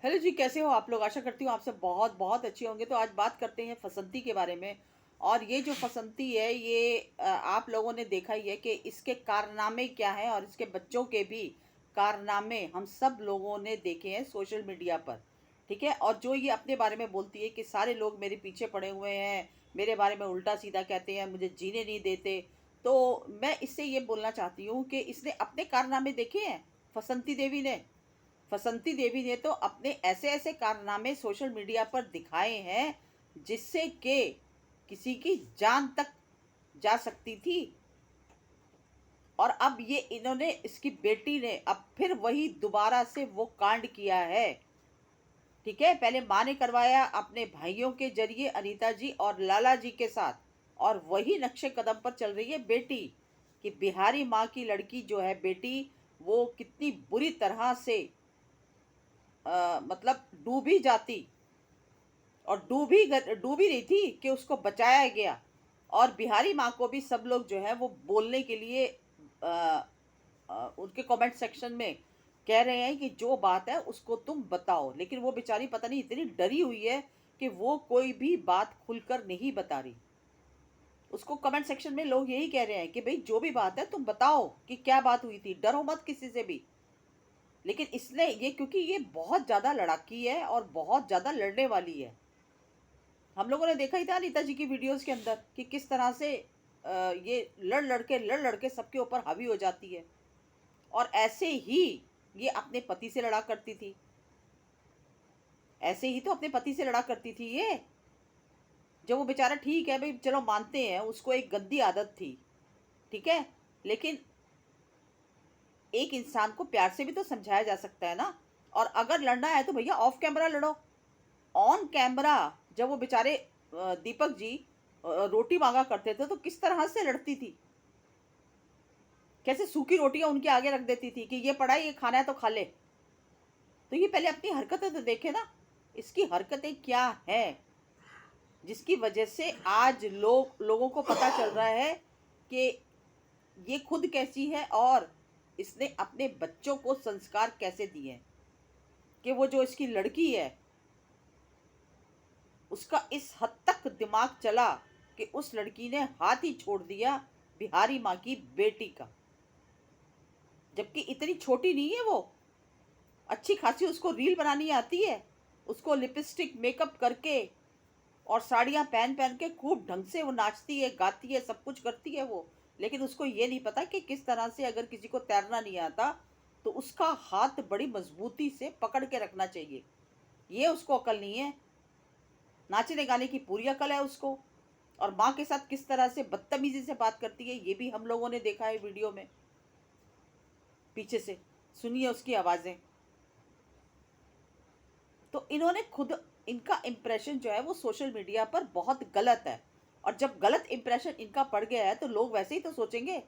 Hello जी, कैसे हो आप लोग? आशा करती हूँ आप सब बहुत बहुत अच्छे होंगे। तो आज बात करते हैं फसंती के बारे में। और ये जो फसंती है ये आप लोगों ने देखा ही है कि इसके कारनामे क्या हैं, और इसके बच्चों के भी कारनामे हम सब लोगों ने देखे हैं सोशल मीडिया पर। ठीक है। और जो ये अपने बारे में बोलती है कि सारे लोग मेरे पीछे पड़े हुए हैं, मेरे बारे में उल्टा सीधा कहते हैं, मुझे जीने नहीं देते। तो मैं इससे ये बोलना चाहती हूँ कि इसने अपने कारनामे देखे हैं, फसंती देवी ने। फसंती देवी ने तो अपने ऐसे ऐसे कारनामे सोशल मीडिया पर दिखाए हैं जिससे कि किसी की जान तक जा सकती थी। और अब ये इन्होंने, इसकी बेटी ने अब फिर वही दोबारा से वो कांड किया है। ठीक है। पहले माँ ने करवाया अपने भाइयों के जरिए, अनीता जी और लाला जी के साथ। और वही नक्शे कदम पर चल रही है बेटी, कि बिहारी माँ की लड़की जो है बेटी, वो कितनी बुरी तरह से मतलब डूबी जाती। और डूबी रही थी कि उसको बचाया गया। और बिहारी माँ को भी सब लोग जो है वो बोलने के लिए उनके कमेंट सेक्शन में कह रहे हैं कि जो बात है उसको तुम बताओ। लेकिन वो बेचारी पता नहीं इतनी डरी हुई है कि वो कोई भी बात खुलकर नहीं बता रही। उसको कमेंट सेक्शन में लोग यही कह रहे हैं कि भाई जो भी बात है तुम बताओ कि क्या बात हुई थी, डरो मत किसी से भी। लेकिन इसने ये, क्योंकि ये बहुत ज़्यादा लड़ाकी है और बहुत ज़्यादा लड़ने वाली है। हम लोगों ने देखा ही था अनीता जी की वीडियोस के अंदर कि किस तरह से ये लड़ लड़ के सबके ऊपर हावी हो जाती है। और ऐसे ही ये अपने पति से लड़ा करती थी। ऐसे ही तो अपने पति से लड़ा करती थी ये। जब वो बेचारा, ठीक है भाई, चलो मानते हैं उसको एक गंदी आदत थी। ठीक है। लेकिन एक इंसान को प्यार से भी तो समझाया जा सकता है ना। और अगर लड़ना है तो भैया ऑफ कैमरा लड़ो। ऑन कैमरा जब वो बेचारे दीपक जी रोटी मांगा करते थे तो किस तरह से लड़ती थी। कैसे सूखी रोटियां उनके आगे रख देती थी कि ये पड़ा है, ये खाना है तो खा ले। तो ये पहले अपनी हरकतें तो देखे ना, इसकी हरकतें क्या है जिसकी वजह से आज लोगों को पता चल रहा है कि ये खुद कैसी है, और इसने अपने बच्चों को संस्कार कैसे दिए हैं। कि वो जो इसकी लड़की है उसका इस हद तक दिमाग चला कि उस लड़की ने हाथ ही छोड़ दिया बिहारी माँ की बेटी का। जबकि इतनी छोटी नहीं है वो, अच्छी खासी उसको रील बनानी आती है। उसको लिपस्टिक मेकअप करके और साड़ियाँ पहन पहन के खूब ढंग से वो नाचती है, गाती है, सब कुछ करती है वो। लेकिन उसको ये नहीं पता कि किस तरह से, अगर किसी को तैरना नहीं आता तो उसका हाथ बड़ी मजबूती से पकड़ के रखना चाहिए। ये उसको अकल नहीं है। नाचने गाने की पूरी अकल है उसको। और माँ के साथ किस तरह से बदतमीजी से बात करती है ये भी हम लोगों ने देखा है वीडियो में। पीछे से सुनिए उसकी आवाज़ें। तो इन्होंने खुद, इनका इम्प्रेशन जो है वो सोशल मीडिया पर बहुत गलत है। और जब गलत इम्प्रेशन इनका पड़ गया है तो लोग वैसे ही तो सोचेंगे।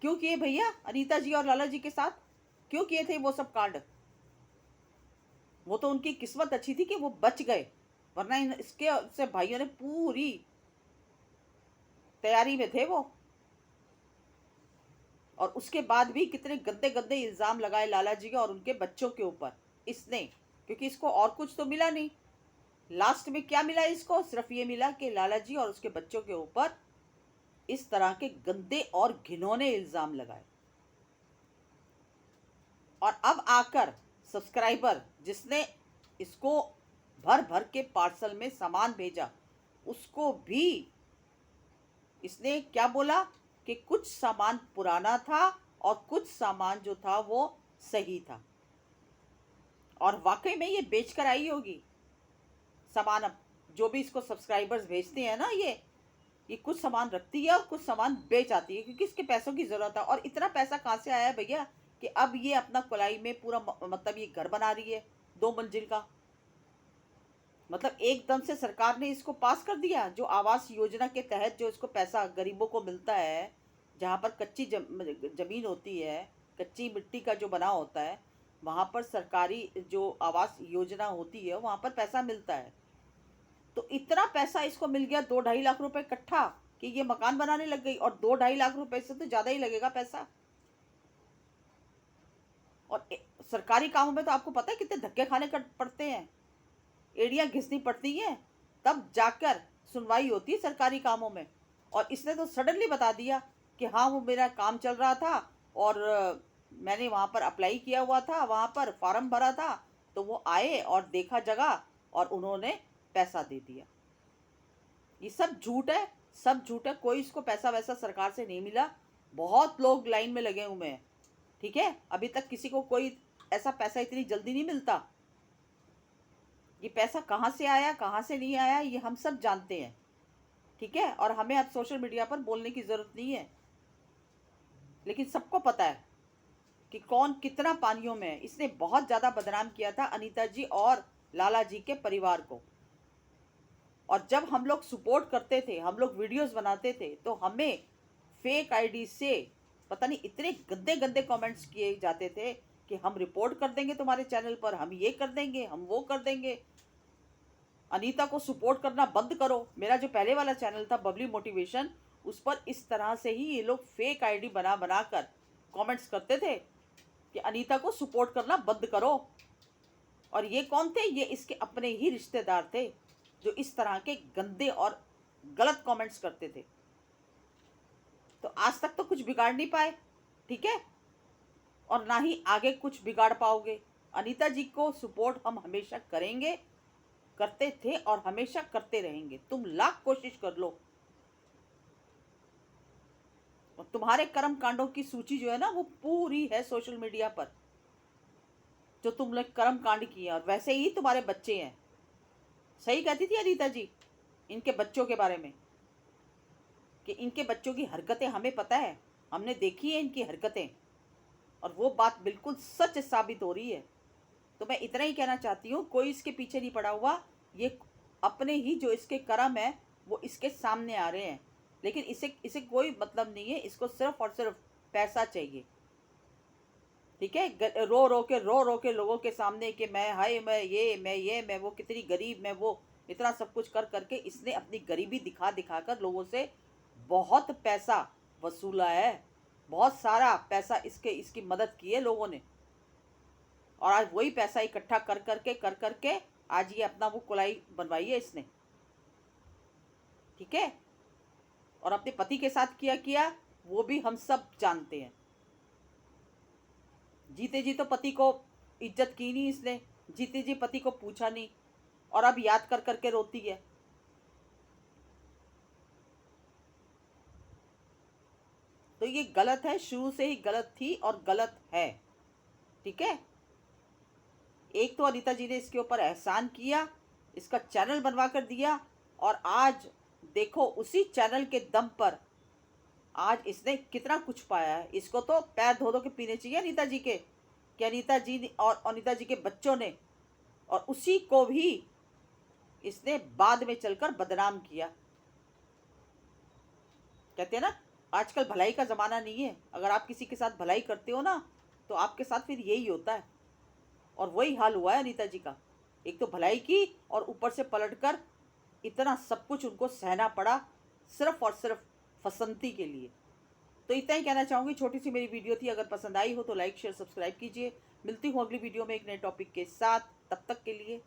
क्यों किए भैया अनीता जी और लाला जी के साथ? क्यों किए थे वो सब कांड? वो तो उनकी किस्मत अच्छी थी कि वो बच गए, वरना इसके से भाइयों ने पूरी तैयारी में थे वो। और उसके बाद भी कितने गंदे गंदे इल्ज़ाम लगाए लाला जी के और उनके बच्चों के ऊपर इसने। क्योंकि इसको और कुछ तो मिला नहीं। लास्ट में क्या मिला इसको? सिर्फ ये मिला कि लाला जी और उसके बच्चों के ऊपर इस तरह के गंदे और घिनौने इल्ज़ाम लगाए। और अब आकर सब्सक्राइबर जिसने इसको भर भर के पार्सल में सामान भेजा, उसको भी इसने क्या बोला कि कुछ सामान पुराना था और कुछ सामान जो था वो सही था। और वाकई में ये बेच कर आई होगी सामान। अब जो भी इसको सब्सक्राइबर्स भेजते हैं ना, ये कुछ सामान रखती है और कुछ सामान बेच आती है क्योंकि इसके पैसों की ज़रूरत है। और इतना पैसा कहाँ से आया है भैया कि अब ये अपना कुलाई में पूरा मतलब ये घर बना रही है 2 मंजिल का। मतलब एकदम से सरकार ने इसको पास कर दिया, जो आवास योजना के तहत जो इसको पैसा गरीबों को मिलता है, जहाँ पर कच्ची जमीन होती है, कच्ची मिट्टी का जो बना होता है, वहाँ पर सरकारी जो आवास योजना होती है वहाँ पर पैसा मिलता है। तो इतना पैसा इसको मिल गया, 2-2.5 लाख रुपए इकट्ठा, कि ये मकान बनाने लग गई। और 2-2.5 लाख रुपए से तो ज़्यादा ही लगेगा पैसा। और सरकारी कामों में तो आपको पता है कितने धक्के खाने पड़ते हैं, एड़ियाँ घिसनी पड़ती हैं, तब जाकर सुनवाई होती है सरकारी कामों में। और इसने तो सडनली बता दिया कि हाँ वो मेरा काम चल रहा था और मैंने वहाँ पर अप्लाई किया हुआ था, वहाँ पर फॉर्म भरा था, तो वो आए और देखा जगह और उन्होंने पैसा दे दिया। ये सब झूठ है, सब झूठ है। कोई इसको पैसा वैसा सरकार से नहीं मिला। बहुत लोग लाइन में लगे हुए हैं, ठीक है। अभी तक किसी को कोई ऐसा पैसा इतनी जल्दी नहीं मिलता। ये पैसा कहाँ से आया कहाँ से नहीं आया ये हम सब जानते हैं, ठीक है। और हमें अब सोशल मीडिया पर बोलने की ज़रूरत नहीं है, लेकिन सबको पता है कि कौन कितना पानियों में है। इसने बहुत ज़्यादा बदनाम किया था अनीता जी और लाला जी के परिवार को। और जब हम लोग सपोर्ट करते थे, हम लोग वीडियोस बनाते थे, तो हमें फेक आईडी से पता नहीं इतने गंदे गंदे कमेंट्स किए जाते थे कि हम रिपोर्ट कर देंगे तुम्हारे चैनल पर, हम ये कर देंगे, हम वो कर देंगे, अनीता को सपोर्ट करना बंद करो। मेरा जो पहले वाला चैनल था बबली मोटिवेशन, उस पर इस तरह से ही ये लोग फेक आईडी बना बना कर कमेंट्स करते थे कि अनीता को सपोर्ट करना बंद करो। और ये कौन थे? ये इसके अपने ही रिश्तेदार थे जो इस तरह के गंदे और गलत कमेंट्स करते थे। तो आज तक तो कुछ बिगाड़ नहीं पाए, ठीक है, और ना ही आगे कुछ बिगाड़ पाओगे। अनीता जी को सपोर्ट हम हमेशा करेंगे, करते थे और हमेशा करते रहेंगे। तुम लाख कोशिश कर लो, और तुम्हारे कर्म कांडों की सूची जो है ना वो पूरी है सोशल मीडिया पर, जो तुमने कर्म कांड किए। और वैसे ही तुम्हारे बच्चे हैं। सही कहती थी अनीता जी इनके बच्चों के बारे में कि इनके बच्चों की हरकतें हमें पता है, हमने देखी है इनकी हरकतें, और वो बात बिल्कुल सच साबित हो रही है। तो मैं इतना ही कहना चाहती हूँ, कोई इसके पीछे नहीं पड़ा हुआ। ये अपने ही जो इसके कर्म है वो इसके सामने आ रहे हैं, लेकिन इसे कोई मतलब नहीं है। इसको सिर्फ और सिर्फ पैसा चाहिए, ठीक है। रो रो के लोगों के सामने कि मैं हाय मैं वो कितनी गरीब, मैं वो, इतना सब कुछ कर करके इसने अपनी गरीबी दिखा दिखा कर लोगों से बहुत पैसा वसूला है। बहुत सारा पैसा इसकी मदद की है लोगों ने। और आज वही पैसा इकट्ठा कर करके आज ये अपना वो कुलाई बनवाई है इसने, ठीक है। और अपने पति के साथ किया वो भी हम सब जानते हैं। जीते जी तो पति को इज्जत की नहीं इसने, जीते जी पति को पूछा नहीं, और अब याद कर करके रोती है। तो ये गलत है, शुरू से ही गलत थी और गलत है, ठीक है। एक तो अनीता जी ने इसके ऊपर एहसान किया, इसका चैनल बनवा कर दिया, और आज देखो उसी चैनल के दम पर आज इसने कितना कुछ पाया है। इसको तो पैर धो धो के पीने चाहिए अनीता जी के, कि अनीता जी और अनीता जी के बच्चों ने, और उसी को भी इसने बाद में चलकर बदनाम किया। कहते हैं ना आजकल भलाई का ज़माना नहीं है। अगर आप किसी के साथ भलाई करते हो ना तो आपके साथ फिर यही होता है, और वही हाल हुआ है अनीता जी का। एक तो भलाई की और ऊपर से पलटकर इतना सब कुछ उनको सहना पड़ा सिर्फ और सिर्फ फसंती के लिए। तो इतना ही कहना चाहूँगी। छोटी सी मेरी वीडियो थी, अगर पसंद आई हो तो लाइक शेयर सब्सक्राइब कीजिए। मिलती हूँ अगली वीडियो में एक नए टॉपिक के साथ। तब तक के लिए